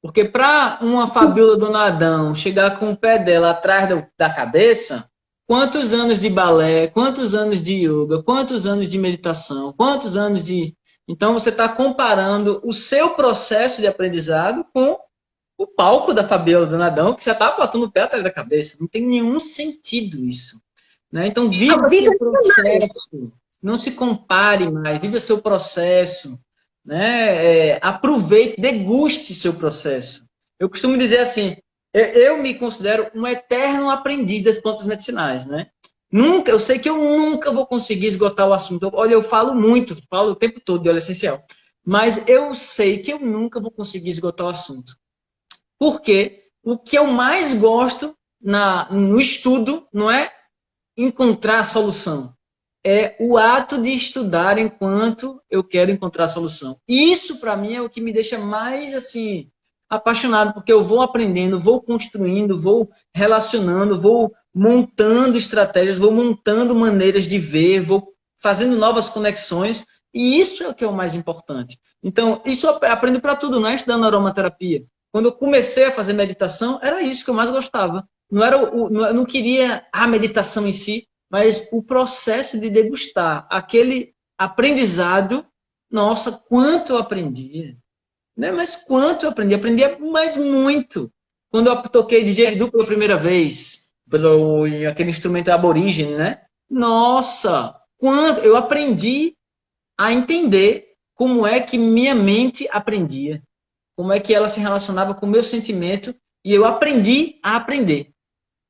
Porque para uma Fabíola do Nadão chegar com o pé dela atrás da cabeça, quantos anos de balé, quantos anos de yoga, quantos anos de meditação, quantos anos de... Então você está comparando o seu processo de aprendizado com o palco da Fabíola do Nadão, que já está botando o pé atrás da cabeça. Não tem nenhum sentido isso. Né? Então viva A vida seu é mais. processo. Não se compare mais, viva seu processo. Né? Aproveite, deguste seu processo. Eu costumo dizer assim, eu me considero um eterno aprendiz das plantas medicinais, né? Nunca, eu sei que eu nunca vou conseguir esgotar o assunto. Olha, eu falo muito, falo o tempo todo de óleo essencial, mas eu sei que eu nunca vou conseguir esgotar o assunto. Porque o que eu mais gosto no estudo não é encontrar a solução, é o ato de estudar enquanto eu quero encontrar a solução. Isso, para mim, é o que me deixa mais, assim, apaixonado, porque eu vou aprendendo, vou construindo, vou relacionando, vou montando estratégias, vou montando maneiras de ver, vou fazendo novas conexões, e isso é o que é o mais importante. Então, isso eu aprendo para tudo, não é estudando aromaterapia. Quando eu comecei a fazer meditação, era isso que eu mais gostava. Não era eu não queria a meditação em si, mas o processo de degustar aquele aprendizado, nossa, quanto eu aprendi, né? Mas quanto eu aprendi, aprendia mais muito. Quando eu toquei didgeridoo pela primeira vez, pelo aquele instrumento aborígene, né? Nossa, quanto eu aprendi a entender como é que minha mente aprendia, como é que ela se relacionava com o meu sentimento, e eu aprendi a aprender.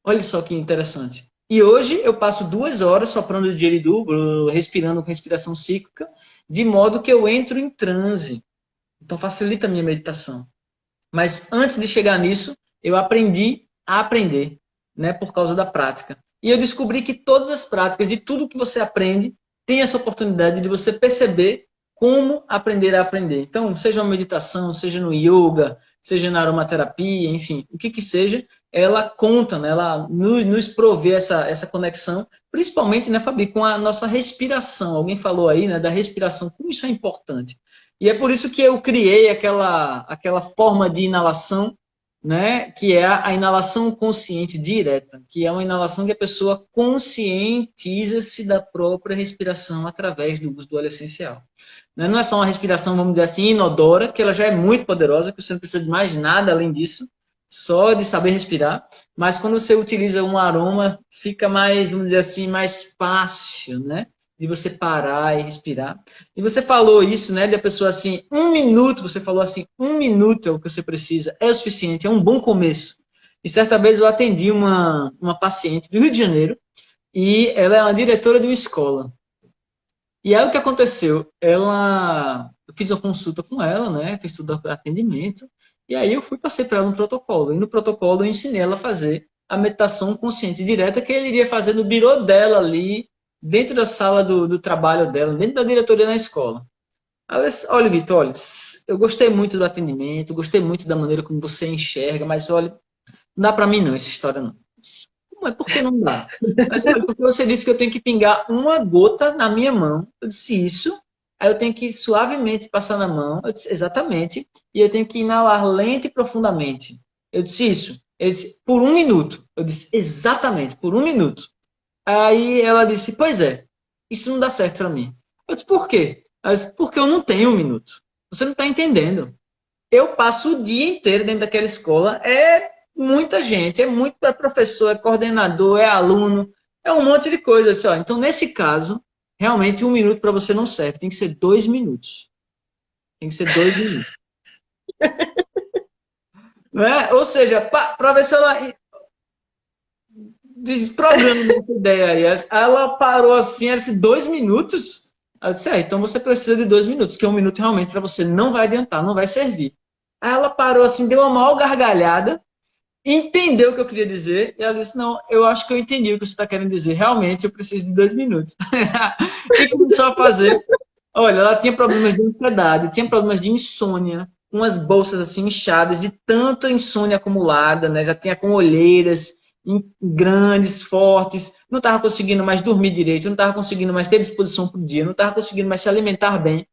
Olha só que interessante. E hoje eu passo 2 horas soprando o didgeridoo, respirando com respiração cíclica, de modo que eu entro em transe. Então facilita a minha meditação. Mas antes de chegar nisso, eu aprendi a aprender, né, por causa da prática. E eu descobri que todas as práticas, de tudo que você aprende, tem essa oportunidade de você perceber como aprender a aprender. Então, seja uma meditação, seja no yoga, seja na aromaterapia, enfim, o que que seja, ela conta, né? Ela nos provê essa conexão, principalmente, né, Fabi, com a nossa respiração. Alguém falou aí, né, da respiração, como isso é importante. E é por isso que eu criei aquela forma de inalação, né, que é a inalação consciente direta, que é uma inalação que a pessoa conscientiza-se da própria respiração através do uso do óleo essencial. Né? Não é só uma respiração, vamos dizer assim, inodora, que ela já é muito poderosa, que você não precisa de mais nada além disso, só de saber respirar, mas quando você utiliza um aroma, fica mais, vamos dizer assim, mais fácil, né? De você parar e respirar. E você falou isso, né? De a pessoa assim, 1 minuto, você falou assim, 1 minuto é o que você precisa, é o suficiente, é um bom começo. E certa vez eu atendi uma paciente do Rio de Janeiro, e ela é uma diretora de uma escola. E aí o que aconteceu? Eu fiz uma consulta com ela, né? Fiz tudo o atendimento. E aí eu passei para ela um protocolo. E no protocolo eu ensinei ela a fazer a meditação consciente direta que ele iria fazer no birô dela ali, dentro da sala do trabalho dela, dentro da diretoria da escola. Ela disse, olha, Vitor, olha, eu gostei muito do atendimento, gostei muito da maneira como você enxerga, mas olha, não dá para mim não, essa história não. Como é? Por que não dá? Mas olha, porque você disse que eu tenho que pingar uma gota na minha mão. Eu disse isso. Aí eu tenho que suavemente passar na mão. Eu disse exatamente. E eu tenho que inalar lento e profundamente. Eu disse isso. Eu disse por 1 minuto. Eu disse exatamente, por 1 minuto. Aí ela disse, pois é, isso não dá certo para mim. Eu disse, por quê? Ela disse, porque eu não tenho 1 minuto. Você não está entendendo. Eu passo o dia inteiro dentro daquela escola, muita gente, é professor, é coordenador, é aluno, é um monte de coisa. Assim, ó. Então, nesse caso, realmente 1 minuto para você não serve, tem que ser 2 minutos. Tem que ser 2 minutos. Não é? Ou seja, para ver se ela desprograma essa ideia aí. Ela parou assim, ela disse 2 minutos. Ela disse, então você precisa de 2 minutos, que 1 minuto realmente para você não vai adiantar, não vai servir. Aí ela parou assim, deu uma maior gargalhada, entendeu o que eu queria dizer, e ela disse, não, eu acho que eu entendi o que você está querendo dizer, realmente eu preciso de 2 minutos. E começou a fazer. Olha, ela tinha problemas de ansiedade, tinha problemas de insônia, umas bolsas assim inchadas de tanta insônia acumulada, né? Já tinha com olheiras grandes, fortes, não estava conseguindo mais dormir direito, não estava conseguindo mais ter disposição para o dia, não estava conseguindo mais se alimentar bem.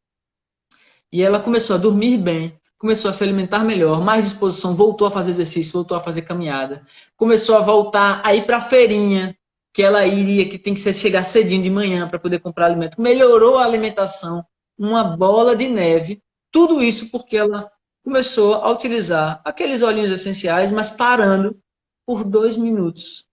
E ela começou a dormir bem, começou a se alimentar melhor, mais disposição, voltou a fazer exercício, voltou a fazer caminhada, começou a voltar a ir para a feirinha, que ela iria, que tem que chegar cedinho de manhã para poder comprar alimento. Melhorou a alimentação, uma bola de neve, tudo isso porque ela começou a utilizar aqueles óleos essenciais, mas parando por 2 minutos.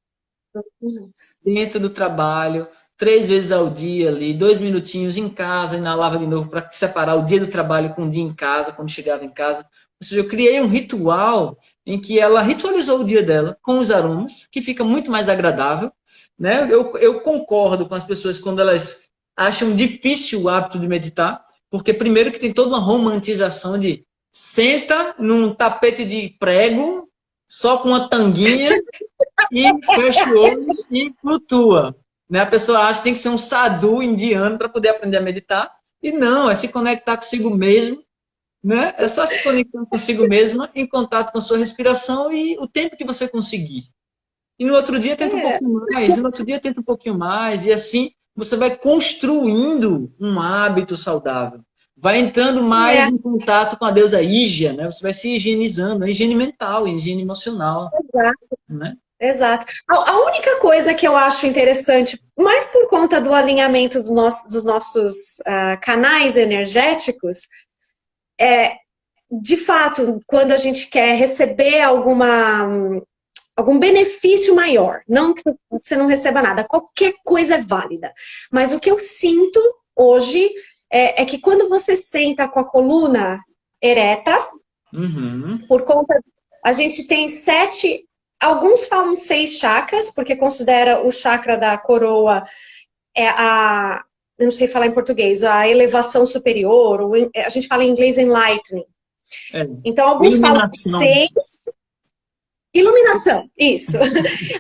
Dentro do trabalho, 3 vezes ao dia ali, 2 minutinhos em casa, inalava de novo para separar o dia do trabalho com o dia em casa, quando chegava em casa. Ou seja, eu criei um ritual em que ela ritualizou o dia dela com os aromas, que fica muito mais agradável. Né? Eu concordo com as pessoas quando elas acham difícil o hábito de meditar, porque primeiro que tem toda uma romantização de senta num tapete de prego, só com uma tanguinha, e fecha o olho e flutua. Né? A pessoa acha que tem que ser um sadhu indiano para poder aprender a meditar. E não, é se conectar consigo mesmo. Né? É só se conectar consigo mesma em contato com a sua respiração e o tempo que você conseguir. E no outro dia tenta um pouquinho mais, e no outro dia tenta um pouquinho mais, e assim você vai construindo um hábito saudável. Vai entrando mais em contato com a deusa Ígia, né? Você vai se higienizando, a higiene mental, a higiene emocional. Exato. Né? Exato. A única coisa que eu acho interessante, mais por conta do alinhamento dos nossos canais energéticos, é, de fato, quando a gente quer receber algum benefício maior, não que você não receba nada, qualquer coisa é válida. Mas o que eu sinto hoje é que quando você senta com a coluna ereta, por conta, a gente tem 7, alguns falam 6 chakras, porque considera o chakra da coroa eu não sei falar em português, a elevação superior, ou a gente fala em inglês enlightening. Então, alguns falam 6. Iluminação, isso.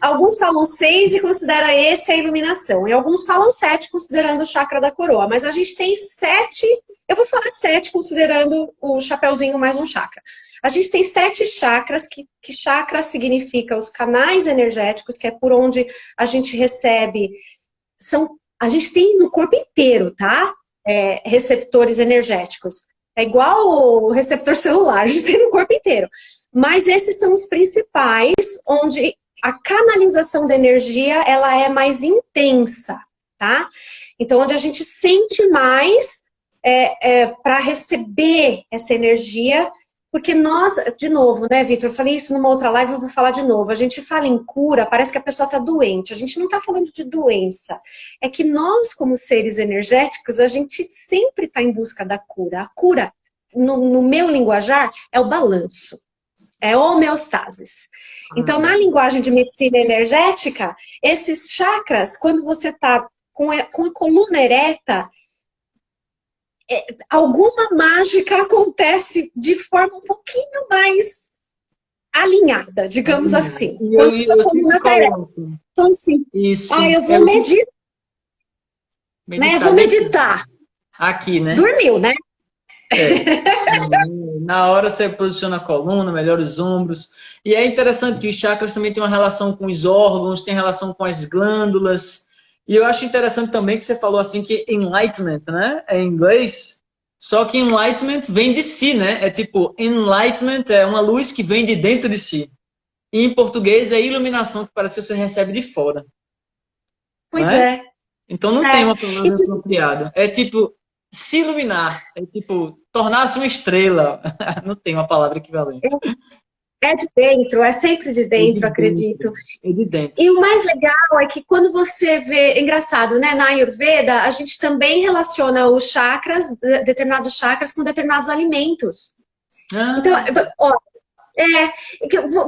Alguns falam 6 e considera esse a iluminação. E alguns falam 7, considerando o chakra da coroa. Mas a gente tem 7, eu vou falar 7, considerando o chapeuzinho mais um chakra. A gente tem 7 chakras, que chakra significa os canais energéticos, que é por onde a gente recebe. A gente tem no corpo inteiro, tá? Receptores energéticos. É igual o receptor celular, a gente tem no corpo inteiro. Mas esses são os principais, onde a canalização da energia, ela é mais intensa, tá? Então, onde a gente sente mais para receber essa energia, porque nós, de novo, né, Vitor, eu falei isso numa outra live, eu vou falar de novo, a gente fala em cura, parece que a pessoa está doente, a gente não está falando de doença, é que nós, como seres energéticos, a gente sempre está em busca da cura. A cura, no meu linguajar, é o balanço. É homeostasis. Então, na linguagem de medicina energética, esses chakras, quando você está com a coluna ereta, alguma mágica acontece de forma um pouquinho mais alinhada, digamos assim. Quando sua coluna está ereta. Então, assim, eu vou meditar. Né? Eu vou meditar. Aqui, né? Dormiu, né? Na hora você posiciona a coluna, melhora os ombros. E é interessante que os chakras também têm uma relação com os órgãos, tem relação com as glândulas. E eu acho interessante também que você falou assim que enlightenment, né? É em inglês. Só que enlightenment vem de si, né? É tipo, enlightenment é uma luz que vem de dentro de si. E em português é iluminação que parece que você recebe de fora. Pois é. Então não tem uma palavra apropriada. É tipo, se iluminar. É tipo, tornar-se uma estrela. Não tem uma palavra equivalente. É de dentro, é sempre de É de dentro, dentro. acredito. É de dentro. E o mais legal é que quando você vê, engraçado, né? Na Ayurveda, a gente também relaciona os chakras, determinados chakras, com determinados alimentos. Então, Ah, ó,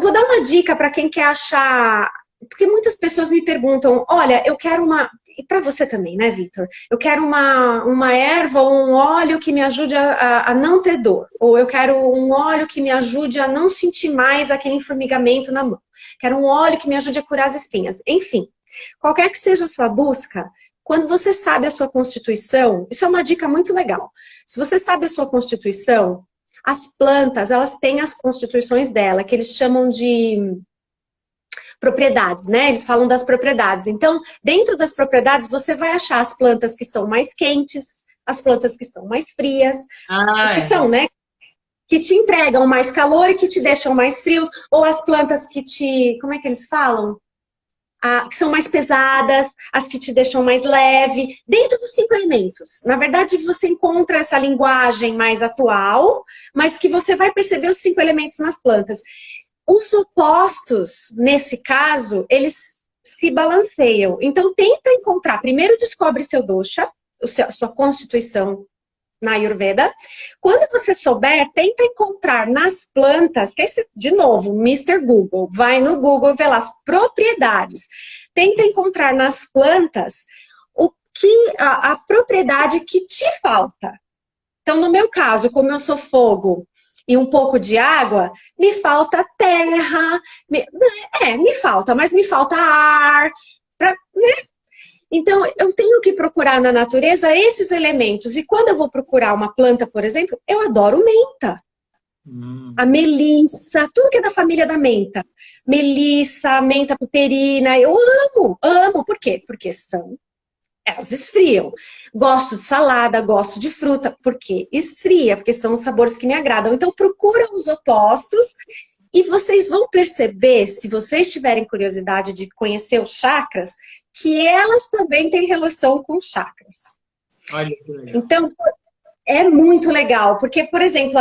vou dar uma dica para quem quer achar. Porque muitas pessoas me perguntam: olha, eu quero uma. E para você também, né, Vitor? Eu quero uma erva ou um óleo que me ajude a não ter dor. Ou eu quero um óleo que me ajude a não sentir mais aquele formigamento na mão. Quero um óleo que me ajude a curar as espinhas. Enfim, qualquer que seja a sua busca, quando você sabe a sua constituição, isso é uma dica muito legal. Se você sabe a sua constituição, as plantas, elas têm as constituições dela, que eles chamam de propriedades, né? Eles falam das propriedades. Então, dentro das propriedades, você vai achar as plantas que são mais quentes, as plantas que são mais frias, que é. são, né? Que te entregam mais calor e que te deixam mais frios, ou as plantas que te, como é que eles falam? Que são mais pesadas, as que te deixam mais leve, dentro dos 5 elementos. Na verdade, você encontra essa linguagem mais atual, mas que você vai perceber os 5 elementos nas plantas. Os opostos, nesse caso, eles se balanceiam. Então, tenta encontrar. Primeiro, descobre seu dosha, sua constituição na Ayurveda. Quando você souber, tenta encontrar nas plantas, que esse, de novo, Mr. Google, vai no Google ver lá as propriedades. Tenta encontrar nas plantas a propriedade que te falta. Então, no meu caso, como eu sou fogo e um pouco de água, me falta terra, me falta, mas me falta ar, né? Então, eu tenho que procurar na natureza esses elementos. E quando eu vou procurar uma planta, por exemplo, eu adoro menta. A melissa, tudo que é da família da menta. Melissa, menta puterina, eu amo. Por quê? Porque elas esfriam. Gosto de salada, gosto de fruta, porque esfria, porque são os sabores que me agradam. Então, procura os opostos e vocês vão perceber, se vocês tiverem curiosidade de conhecer os chakras, que elas também têm relação com chakras. Olha que legal. Então, é muito legal, porque, por exemplo,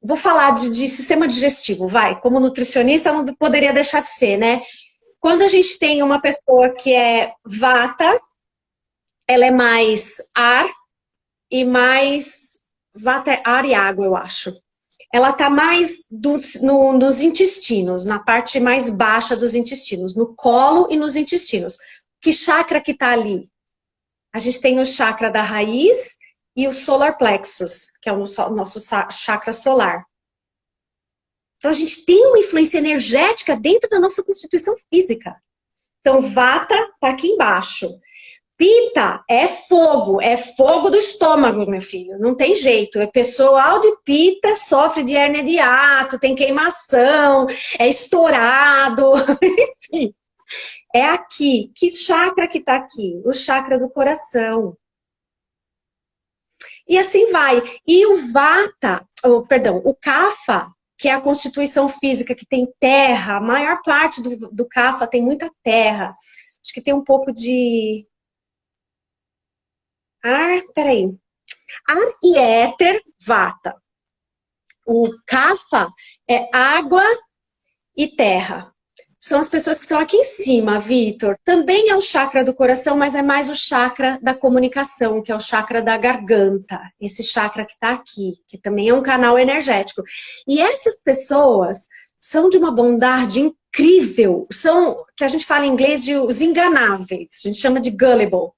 vou falar de sistema digestivo, como nutricionista não poderia deixar de ser, né? Quando a gente tem uma pessoa que é vata, ela é mais ar e mais... Vata é ar e água, eu acho. Ela está mais nos intestinos, na parte mais baixa dos intestinos, no colo e nos intestinos. Que chakra que está ali? A gente tem o chakra da raiz e o solar plexus, que é o nosso chakra solar. Então, a gente tem uma influência energética dentro da nossa constituição física. Então, vata está aqui embaixo. Pita é fogo do estômago, meu filho, não tem jeito. O pessoal de Pita sofre de hérnia de hiato, tem queimação, é estourado, enfim. É aqui. Que chakra que tá aqui? O chakra do coração. E assim vai. E o Vata, o Kapha, que é a constituição física que tem terra, a maior parte do Kapha tem muita terra. Acho que tem um pouco de... Ar e éter, vata. O kapha é água e terra. São as pessoas que estão aqui em cima, Vitor. Também é o chakra do coração, mas é mais o chakra da comunicação, que é o chakra da garganta. Esse chakra que está aqui, que também é um canal energético. E essas pessoas são de uma bondade incrível. São, que a gente fala em inglês, de os enganáveis. A gente chama de gullible.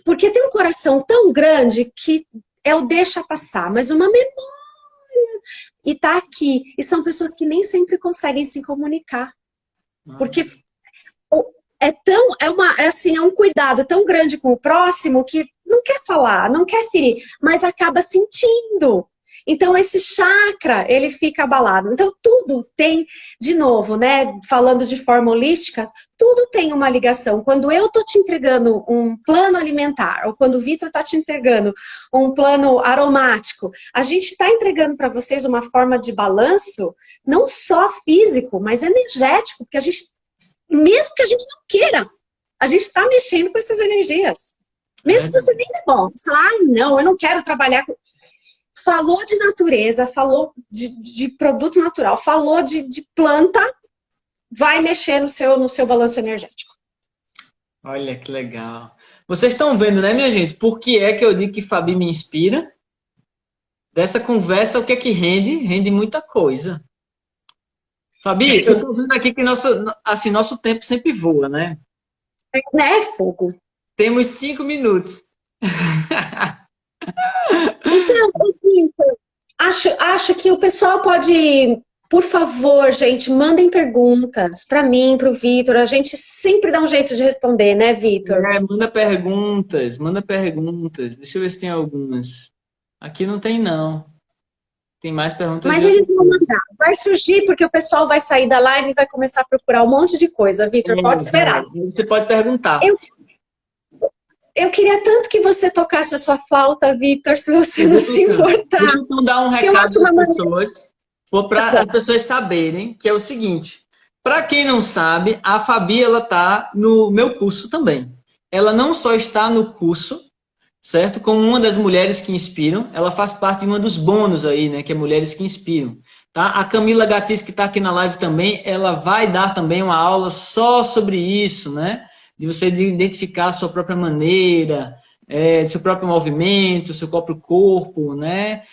Porque tem um coração tão grande que é o deixa passar, mas uma memória. E tá aqui. E são pessoas que nem sempre conseguem se comunicar. Porque é um cuidado tão grande com o próximo que não quer falar, não quer ferir, mas acaba sentindo. Então, esse chakra, ele fica abalado. Então, tudo tem, de novo, né, falando de forma holística, tudo tem uma ligação. Quando eu tô te entregando um plano alimentar, ou quando o Vitor tá te entregando um plano aromático, a gente está entregando para vocês uma forma de balanço, não só físico, mas energético, porque a gente, mesmo que a gente não queira, a gente está mexendo com essas energias. Mesmo que você nem demore, você fala, não, eu não quero trabalhar com... falou de natureza, falou de produto natural, falou de planta, vai mexer no seu balanço energético. Olha que legal. Vocês estão vendo, né, minha gente? Por que é que eu digo que Fabi me inspira? Dessa conversa, o que é que rende? Rende muita coisa. Fabi, eu tô vendo aqui que nosso tempo sempre voa, né? Né, fogo? Temos 5 minutos. Então, assim, acho que o pessoal pode, por favor, gente, mandem perguntas para mim, para o Vitor. A gente sempre dá um jeito de responder, né, Vitor? Manda perguntas, manda perguntas. Deixa eu ver se tem algumas. Aqui não tem, não. Tem mais perguntas Mas de outra eles vão coisa. mandar. Vai surgir porque o pessoal vai sair da live e vai começar a procurar um monte de coisa, Vitor. Pode esperar. Você pode perguntar. Eu, eu queria tanto que você tocasse a sua flauta, Vitor, se você Eu não vou se tocar. Deixa importar. eu então dar um Porque eu recado acho para uma as maneira. pessoas, para as pessoas saberem, que é o seguinte. Para quem não sabe, a Fabi, ela está no meu curso também. Ela não só está no curso, certo? Como uma das mulheres que inspiram, ela faz parte de uma dos bônus aí, né? Que é Mulheres que Inspiram, tá? A Camila Gatis, que está aqui na live também, ela vai dar também uma aula só sobre isso, né? De você identificar a sua própria maneira, seu próprio movimento, seu próprio corpo, né?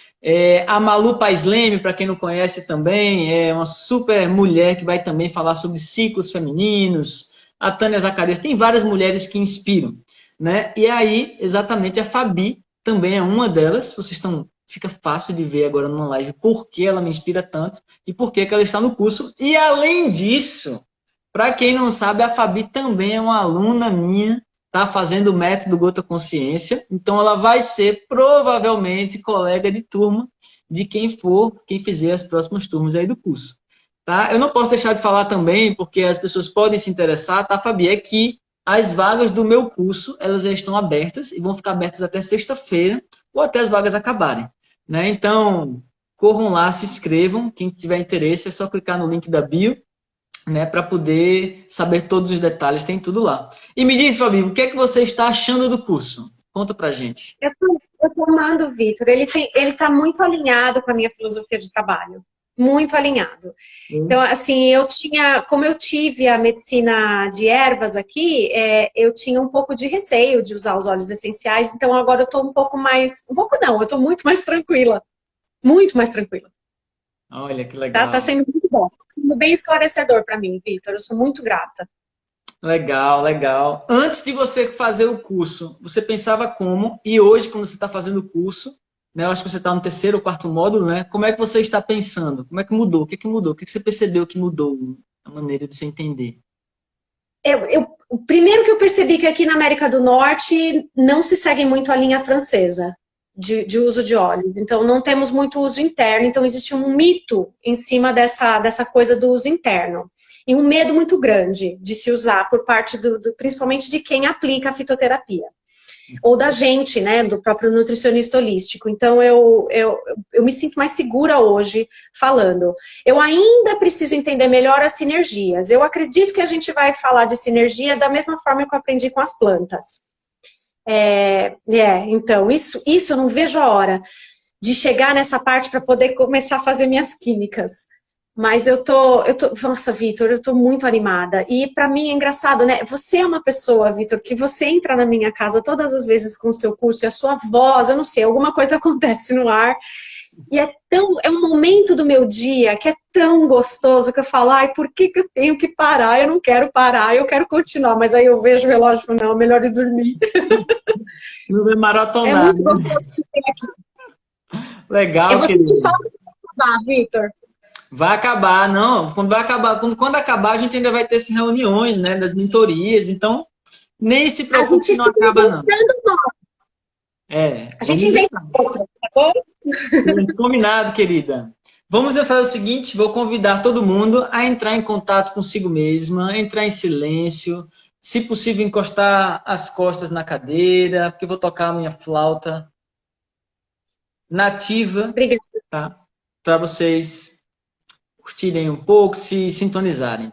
A Malu Pais Leme, para quem não conhece também, é uma super mulher que vai também falar sobre ciclos femininos. A Tânia Zacarias, tem várias mulheres que inspiram, né? E aí, exatamente, a Fabi também é uma delas. Vocês estão, fica fácil de ver agora numa live por que ela me inspira tanto e por que ela está no curso. E além disso, para quem não sabe, a Fabi também é uma aluna minha, tá fazendo o método Gota Consciência. Então ela vai ser provavelmente colega de turma de quem fizer as próximas turmas aí do curso. Tá? Eu não posso deixar de falar também, porque as pessoas podem se interessar, tá, Fabi? É que as vagas do meu curso, elas já estão abertas e vão ficar abertas até sexta-feira ou até as vagas acabarem, né? Então, corram lá, se inscrevam. Quem tiver interesse é só clicar no link da bio, né, para poder saber todos os detalhes, tem tudo lá. E me diz, Fabi, o que é que você está achando do curso? Conta pra gente. Eu tô amando o Vitor. Ele tá muito alinhado com a minha filosofia de trabalho. Muito alinhado. Então, assim, como eu tive a medicina de ervas aqui, eu tinha um pouco de receio de usar os óleos essenciais, então agora eu tô um pouco não, eu tô muito mais tranquila. Muito mais tranquila. Olha que Tá legal. sendo muito bom. Tá sendo bem esclarecedor para mim, Vitor. Eu sou muito grata. Legal, legal. Antes de você fazer o curso, você pensava como? E hoje, quando você está fazendo o curso, né, eu acho que você está no terceiro ou quarto módulo, né? Como é que você está pensando? Como é que mudou? O que é que mudou? O que é que você percebeu que mudou a maneira de você entender? O primeiro que eu percebi que aqui na América do Norte não se segue muito a linha francesa de uso de óleos. Então, não temos muito uso interno. Então, existe um mito em cima dessa coisa do uso interno. E um medo muito grande de se usar por parte principalmente de quem aplica a fitoterapia. Ou da gente, né, do próprio nutricionista holístico. Então, eu me sinto mais segura hoje falando. Eu ainda preciso entender melhor as sinergias. Eu acredito que a gente vai falar de sinergia da mesma forma que eu aprendi com as plantas. Então, isso eu não vejo a hora de chegar nessa parte para poder começar a fazer minhas químicas. Mas nossa, Vitor, eu tô muito animada. E para mim é engraçado, né? Você é uma pessoa, Vitor, que você entra na minha casa todas as vezes com o seu curso e a sua voz, eu não sei, alguma coisa acontece no ar. E é um momento do meu dia que é tão gostoso que eu falo, ai, por que eu tenho que parar? Eu não quero parar, eu quero continuar. Mas aí eu vejo o relógio e falo, não, é melhor ir dormir. Não vai É maratonar, muito né? gostoso te ter aqui. Eu Legal, vou sentir querido. falta de acabar, Vitor. Vai acabar, não. Quando vai acabar, quando acabar, a gente ainda vai ter essas reuniões, né, das mentorias. Então, nem se A preocupe gente que não fica acaba, não. inventando nós. É, A gente vamos inventa deixar. outra, tá bom? Combinado, querida. Vamos fazer o seguinte: vou convidar todo mundo a entrar em contato consigo mesma, entrar em silêncio, se possível, encostar as costas na cadeira, porque eu vou tocar a minha flauta nativa, Obrigada. tá? Para vocês curtirem um pouco, se sintonizarem.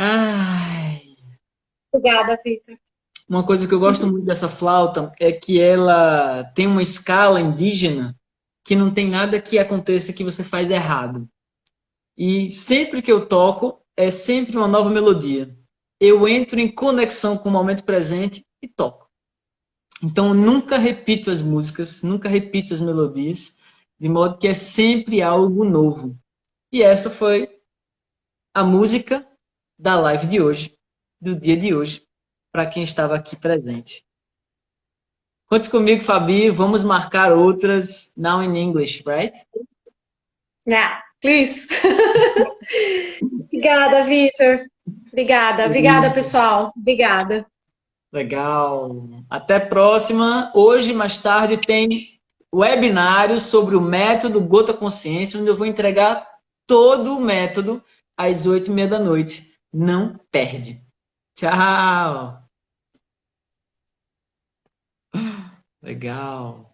Ai, Obrigada, Vitor. uma coisa que eu gosto muito dessa flauta é que ela tem uma escala indígena que não tem nada que aconteça que você faz errado. E sempre que eu toco, é sempre uma nova melodia. Eu entro em conexão com o momento presente e toco. Então, eu nunca repito as músicas, nunca repito as melodias, de modo que é sempre algo novo. E essa foi a música da live de hoje, do dia de hoje, para quem estava aqui presente. Conte comigo, Fabi, vamos marcar outras now in English, right? Yeah, please. Obrigada, Vitor. Obrigada. Obrigada, pessoal. Obrigada. Legal. Até a próxima. Hoje, mais tarde, tem webinário sobre o método Gota Consciência, onde eu vou entregar todo o método às 8h30 da noite. Não perde. Tchau. Legal.